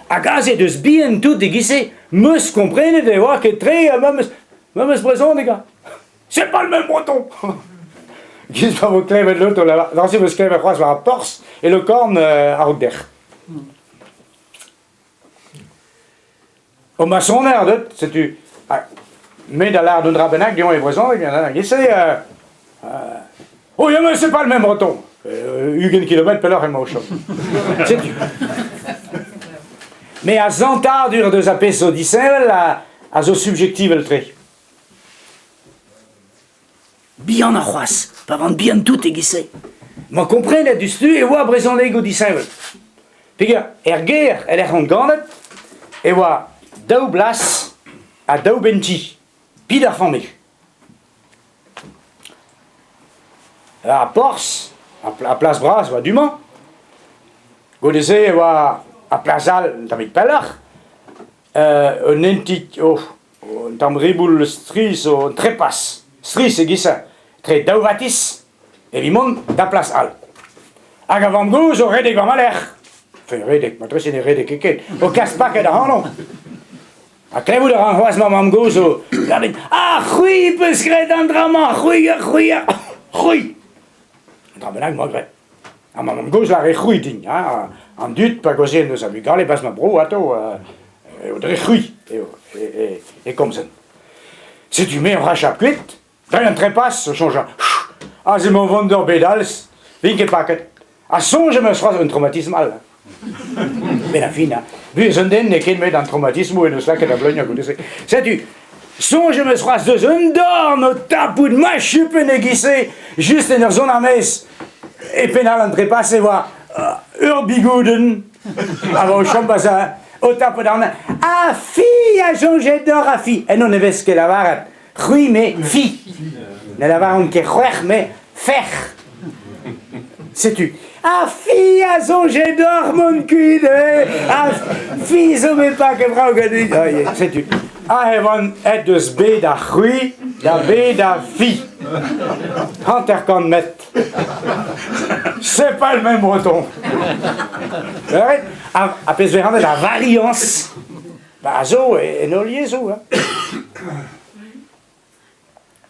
à gaz et de se bien tout déguisé, me se comprenne de voir que très, me se présente, les gars. C'est pas le même breton. Qu'est-ce que vous clèves de l'autre, là, dans ce que vous clèves croise la torse et le corne à haute d'air. Au maçon air, c'est tu. Mais dans l'art d'un rabenac, disons, les voisins, il essaie. Oh, mais c'est pas le même breton. 1 kilomètre per l'heure, elle m'a au chaud. C'est tu. Mais à Zantar, dur de zapper so dissel, à zo subjective le trait. Bien en roisse, pas vendre bien tout aiguissé. Moi, comprenne du stu et wa brezon lego dissel. Puis, guerre, elle est en gandet, et wa dau blas à dau benti, pi d'arfamé. À Porce, à Place Bras, wa du Mans. Godese, wa à Place Al, David Peller. Un enti, un tamriboul stris, un trépas. Stris et gissa. Très dauvatis, et vimon da Place Al. Agavam gouz, au redek va maler. Enfin, redek, ma c'est des redek keken. Au casse-paque de hanon. A clevou de renvoise mam gouz, au. Ah, oui, parce que dans drama, oui. Dans le moi, a mam gouz la rechui digne, hein. En dut, pas gauzer nos amis, car les bases ma bro, ato, de rechui, et comme ça. Si tu mets un rachat cuite, dans un trépas, ça change. Ah, c'est mon vendeur bédals, vinke paquet. Ah, son, je me serais un traumatisme mal. Mais la fine, vu un den, n'est qu'un met un traumatisme ou une slaque de blogne à côté. Sais-tu, son, je me serais de un dorme, au tapou de ma chupe néguissé, juste une zone à messe, et pénal en trépas, et voir, urbigouden, avant le champazin, au tapou d'arme. Ah, fille, a changé d'or à fille. Et non, ne ves que la varate. Oui, mais fille. Ne la varate que rouer, mais faire. Sais-tu? Ah, fille, a changé d'or, mon cul. Ah, fille, ça me pas que bravo que dit. Sais-tu? Ah, Evan, et de ce bé da oui, da bé da fille. Intercon met. C'est pas le même breton. Après, je vais rendre la variance. Bah, zo, et nos liaisons, hein.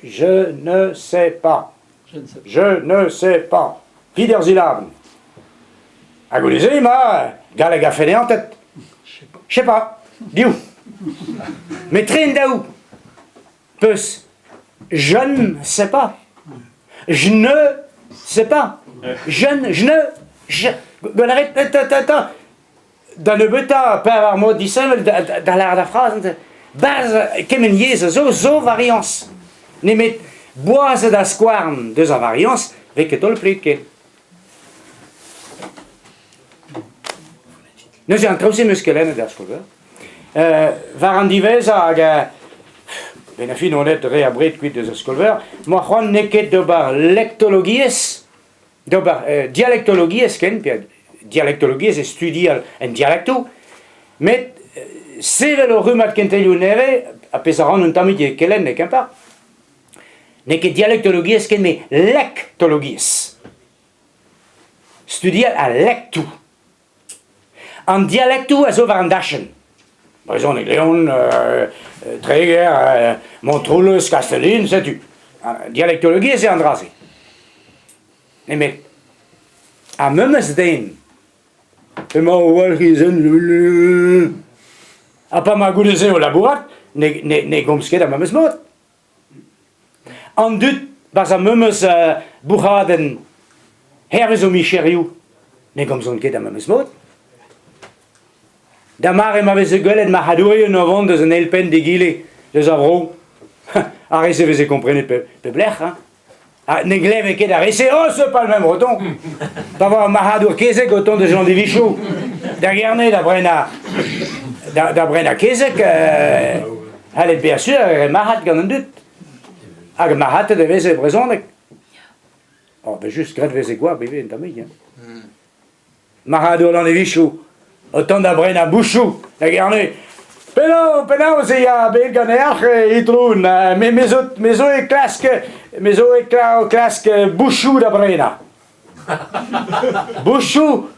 Je ne sais pas. Je ne sais pas. Piderzilaben. Agonisé, ma, galega fait en tête. Je sais pas. Dis où? Mais train d'aoù? Peus. Je ne sais pas. Je ne sais pas. Je ne. Dans le bêta, pas avoir mot dit ça, dans l'art de la phrase, base, comme une yéze, zo variance. Ne met boise d'asquarn, deux variance, avec tout le pliqué. Nous avons trouvé musculaire d'ascolver. Varan divesa, ben fin on est réabrit quid des ascolver. Moi, Juan neket dobar lectologies, dobar dialectologies, ken, dialectologies étudier un dialecto, mais c'est le rumat kentelunere, a pesaran un tamid kelen ne ken pas. Neket dialectologies ken mais lectologies. Studier a lectu. En dialecto a zo varan daschen. Par exemple, Léon, Träger, Montrolus, Castellin, sais-tu. Dialectologie, c'est Andrasé. Mais, à Memesdain, et ma Walchisen, à pas ma goudesé au labourat, n'est gomsket à Memesmot. En dut, bas à Memes Bourhaden, Herzo Micheriou, n'est gomsket à Memesmot. Damar m'avait se gueule de ma hadouille no vent de un elpen de guilé de avro. Arrêtez vous comprenez peu blech hein. Ah n'glève que d'arrêter oh c'est pas le même breton. D'avoir ma hadou qu'est-ce autant de gens de Vichou. Derrière d'abrena qu'est-ce que elle bien sûr mahat quand on doute. Ah mahat devait se présenter. Oh ben juste grade vous quoi bébé en tamille hein. Mahadou dans les Vichou. Autant d'abrena bouchou, la garnée. Penau, c'est ya belganer, idrun, mes autres clasques, bouchou d'abrena. Bouchou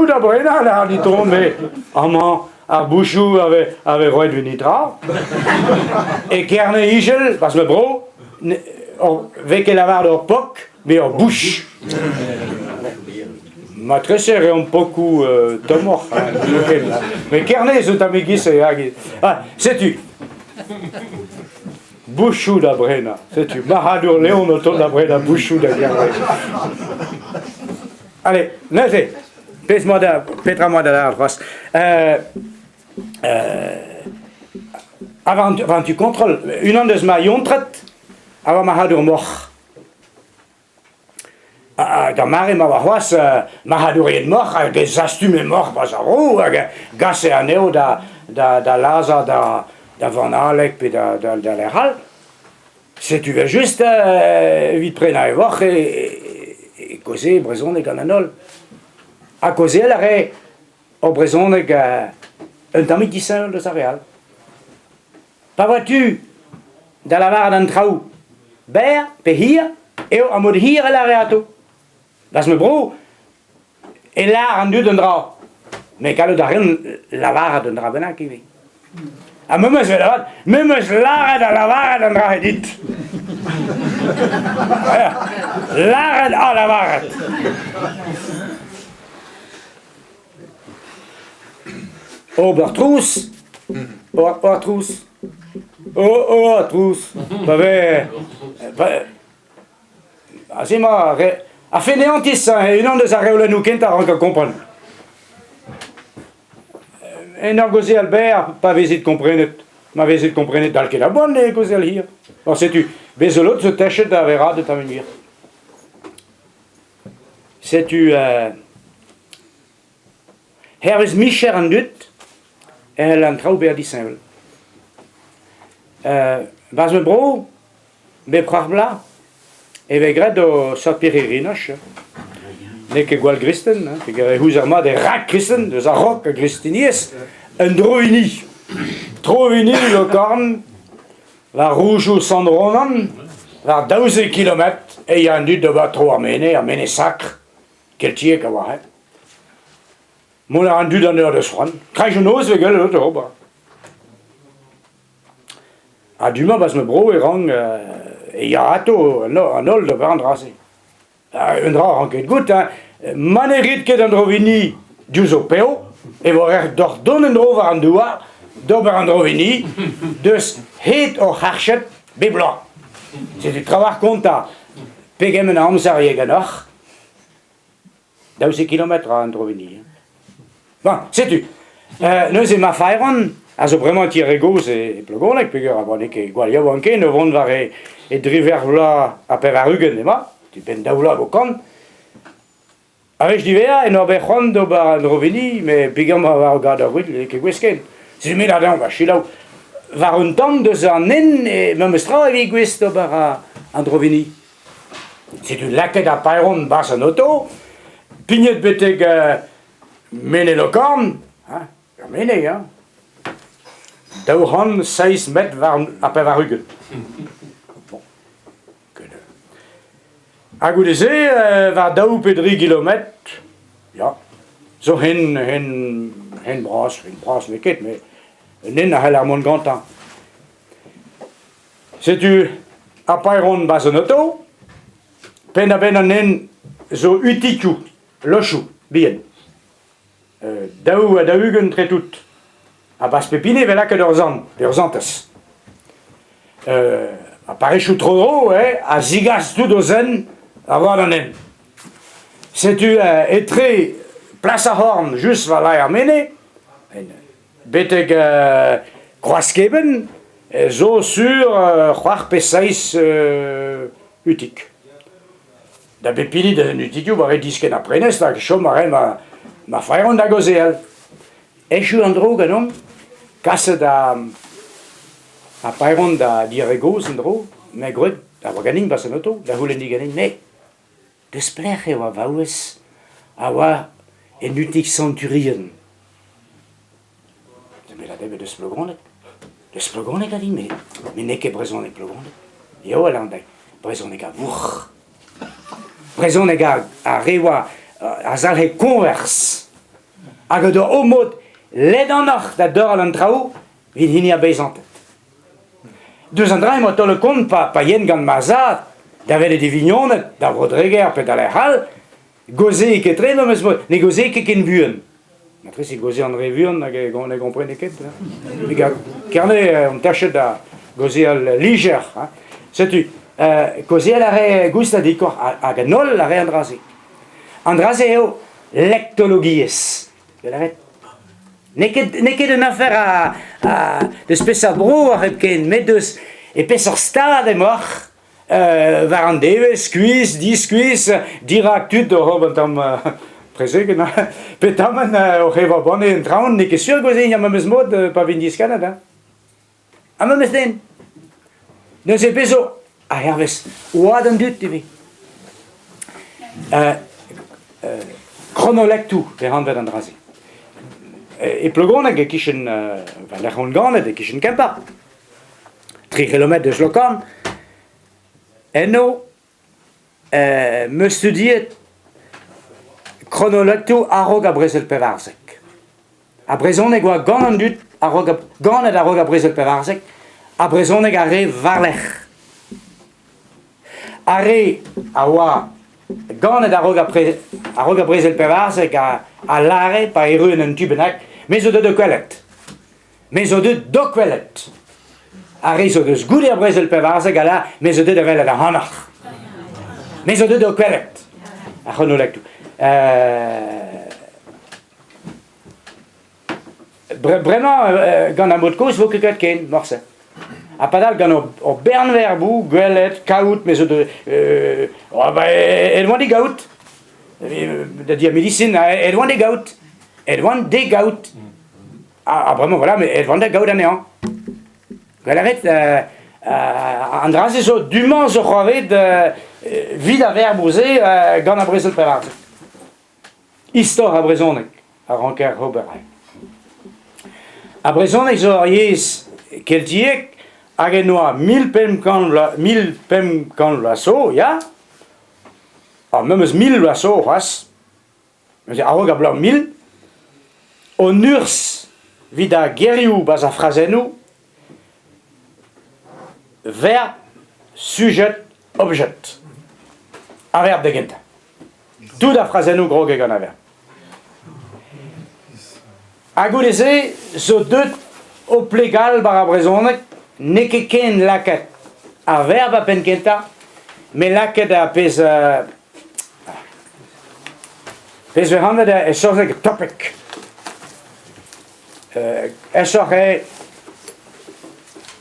d'abrena, là, dit-on, mais, amant, ar bouchou ave roet venitra, et kerne igel, parce que bro, veke lavar d'or poc, mais en bouche. Ma très cher est un beaucoup tomor, mais kerne zo tamegi se agi. Ah, sais-tu? Bouchou da brena, sais-tu? Mahadur Léon auto da brena bouchou da garde. Allez, notez. Petra-moi de la race. Avant tu contrôles, une an de ma yontret, avant ma hadur mort. Dans Marie Mavahuas, ma hadurien mort, avec des astumes morts, pas à roue, gassé à néo da Laza, da Van Alec, puis da l'Eral. Si tu veux juste vite prendre à voir et causer, Brison et Gananol. À cause elle aurait au Brison un tamit qui sent de sa réal. Pas vois-tu, dans la vara d'un traou, ber, pehir, et en mode hir elle a réato. Parce que bro, et là rendu d'un drap. Mais quand le darin, la vara d'un drap ben qui vit. Ah, même je la dans la vara d'un drap dit. L'arrêt à la vara. Obertrous, Obertrous, Obertrous, assim ma a fait néantis et une de sa réole nous qu'un t'as encore comprendre. Et négocier Albert pas visite comprendre, ma visite comprendre dans quelle bonne négocier hier. Alors sais-tu, Bézolot se tâche d'avera de ta manière. Sais-tu Herves Michel en dut. En een trouw bij die zijn. Was mijn bro, bij Prachbla, en we gredden zo peregrinas. Nee, que igual Christen, que hoe zeg maar de rak Christen, dus een rock Christinies, een drovini. Drovini, le corn, waar rouge Sandronan, waar 1000 kilometer, en je een dut de wat trop amene sacre, quel tier que was. Mon a rendu dans l'heure de soin. Quand je n'ose, je gueule l'autre robe. A du moment, parce que bro, et rang, et y a ato, un ol de prendre assez. Un drap ranquet de goutte, hein. Manérit que d'Androvini, d'Usopeo, et vous d'ordonner un drap en doua, d'Oberandrovini, de heet au harchet, béblanc. C'est du travail compta. Pegem en amsarié ganach, 1000 kilomètres à Androvini. Bon, sais-tu, nous c'est ma feiron, also vraiment tiré gauche et plugonek, puis abonné que Gualia Wanke, nous vont voir et driver là à Pevarugen, et ma, tu penses d'aoula au con. Avec d'hiver, et nous avons de Barandrovini, mais puis on va regarder oui, que Wesken. Si je mets là-dedans, va chez là, va un temps de zanen, et même stra avec West de Barandrovini. C'est une laquette à Peyron, basse en auto, pignet de béteg. Mené le corn, mené, hein. 206 mètres à Pevarugen. Bon. À Goudezé, vers 2 kilomètres, ja. Zo hen brasse, mais nen a la mon grand temps. C'est tu à Peyron Basonoto, pena nen zo utiku, lochou, bien. Daugen très tout. A bas pépine, vela que leurs antes. A parechu trop gros, a zigas tout dozen, a voir l'anen. C'est tu etré place à Horn, juste voilà amené, beteg croiskeben, zo sur croire P6 utik. Da pépine de utiku, va redisken après n'est, là, que chômare ma feiron da gozel. Et je suis en drogue, non? Casse da a peiron da dirigos en drogue, mais gros, da ganin pas en auto, da hulen di ganin, mais despleche wa vaues awa en utik centurien. Mais la debe de splogonek. De splogonek a dit, mais n'est que bresonek plogonek. Yo alandai, bresonek a vur. Bresonek a rewa a zalhe converse. Hag de omod les danach da dor an trao, vid hini a bezantet. Deus an dra emo le compte pa yen gant mazat, da vele de vignonet, da Rodriguer pe da le hal, goze ket tre, ne goze ket ken buan. Après, si goze an revuan, on a compris ket. Kerne, on tâche da goze al liger. Sais-tu, goze al are gust a dikor, hag nol are andraze. Andraze eo lectologies. Ne ket un affaire a deus pesar bro a ken, met deus e pesar stad e moch, war an deve, skuiz, dirak tut o hobentam presegen, petamen o heva bonne en traun, ne ket sur goze a memes mod pa vin dis Canada. A memes den. Ne se peso, a herves, oad an dut TV. Chronolectu, pe han ved andraze. E plegonek e kichen, l'echon ganet e kichen kempa. 3 kilometer de Slokan. Enno, me studiet chronolectu arrog a brezel pevarzek. A brezonek oa ganan dut, ganet arrog a brezel pevarzek, a brezonek are varlech. Are a oa ganet arrog a brezel pevarzek a lare pa eruen un tubenak, mais o de kwelet. Mais o de do kwelet. Are zo deus goude a brezel pevarzek a la, mais o de vele da hanach. Mais o de do kwelet. A chronolectu. Vraiment, gant a mod koz vo ket ken, morse. A padal gant o bernverbou, gwelet, kaout, mais o de... Edouan de gaout. Da dia medicine, Edouan de gaout. Edouan de gaout. Ah, vraiment, voilà, mais Edouan de gaout anean. Gwelaret, andraze zo duman zo c'hoaret vid a verbouze gant a brezel pevarzek. Istor a brezonek, a ranker hoberaj. A brezonek zo ar yez keltiek, hag en oa 1000 pem kan loaso, ya? Memes 1000 loaso c'hoaz. A rog a blanc 1000. On urs vid a gerioù bas a frazenou, verb, sujet, objet. A verb de genta. Tout a frazenou grog e gant a verb. A goudeze, zo deut o plegal bar a brezonek, ne ket ken laket a verb a pen kenta, me laket a pez... pez verhandet e sortek topic. E sortek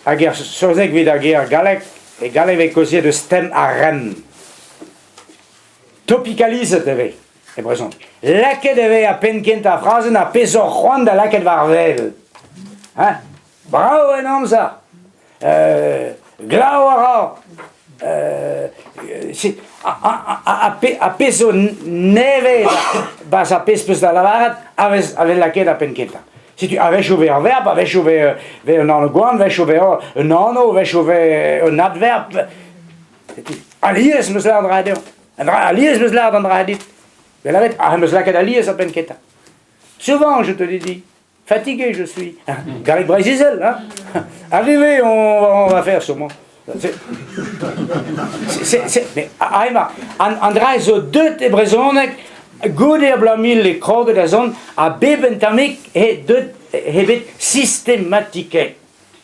hag er sortek vid hag er galek, e galek ve koziet de stem a rem. Topicalizet eve, e brezon. Laket eve a pen kenta a frazen a pezor c'hoant da laket war vel. Bravo en amza. Glau a ra. A pezo neve bas a pez peus da lavaret ave laket a pen kenta. Si tu avais chauvé un verbe, avais chauvé un anoguan, avais chauvé un ano, avais chauvé un adverbe. Alies meus lard radio. Alies meus lard an radit. Mais la bête, meus laket alies a pen kenta. Souvent, je te l'ai dit. Fatigué, je suis. Garry Brésil, hein. Arrivé, on va faire sûrement. Mais Aima, André zo deut e brezonek, goude a blamil le kroget a zon, a beben tamik e deut hebet systematike.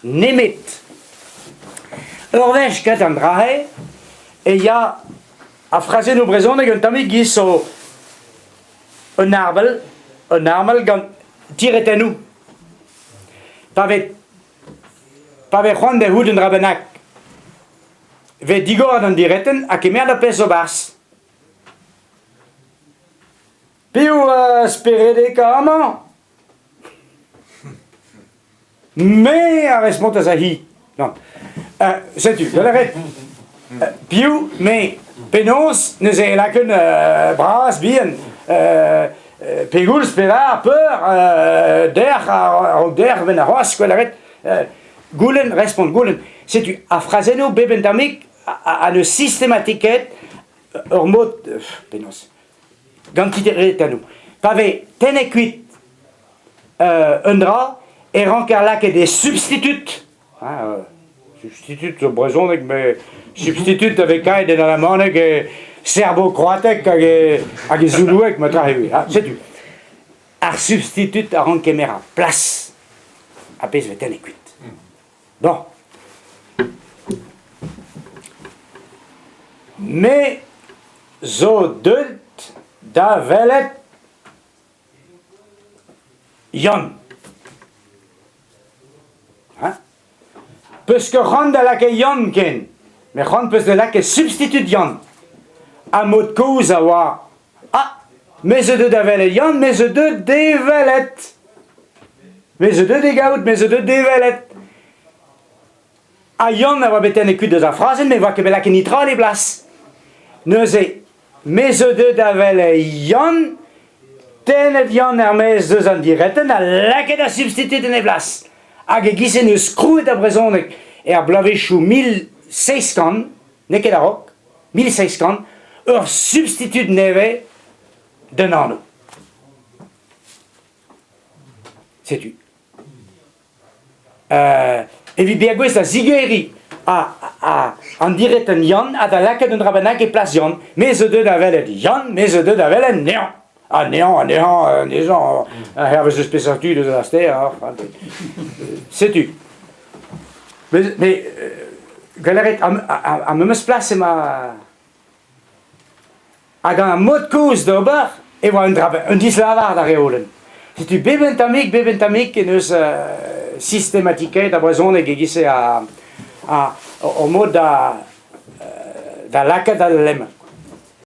Nemet. Urvech ket André, e ya a frazen o brezonek un tamik gis o un arbel gant tiretenou. Pave c'hoant de houd un rabenak. Ve digor an direten a kemer da pez o bars. Piou sperede karaman. Me a respont a hi. Non. Sais-tu, de la ret. Piou, me penos, ne ze laken bras, bien. Pegoul sperar, peur, der, ven a roas, quoi la ret. Goulen, respond goulen. Sais-tu, a frazeno bebentamik a ne systématiquet ur mot penos. Gantite retanou. Pave ten e kuit un drap, et rancar là que des substituts. Substituts, je besoin avec mes substituts avec aide dans la main, avec serbo-croate, avec zoulou, avec ma travail. C'est tout. Un substitut à rancar mera place. Après, je vais tenir cuite. Bon. Mais, zo dult da velet Jan. Parce que Jan de la que Jan ken, mais Jan parce de la que substitue Jan. A mot de cause à voir. Mais je de velet Jan, mais je de velet. Mais je de gaout, mais je de velet. A Jan a beten écoute de sa phrase, mais va que la que nitra les places. Ne c'est, mais je de velet Jan. Tenet Jan hermes deux en direct, na laquelle a substitué de place. A gissé une screw de présent et a blavé chou 1600, n'est que la roc, 1600, leur substitut de neve de nano. C'est tu. Et vi bien la ziguerie en direct en Jan, à la laquelle d'un rabanak et place Jan, mais je de d'avel Jan, mais je de d'avel néant. Néant, des gens, hebben ze spécialité de la terre. Sais-tu? Mais, galeret, à me place ma. À un mot de cause d'ober, et voilà un dislavar d'aréolen. C'est-tu, bebentamik, et nous systématiquer d'avoir besoin de guéguisser au mot de la laque d'allem.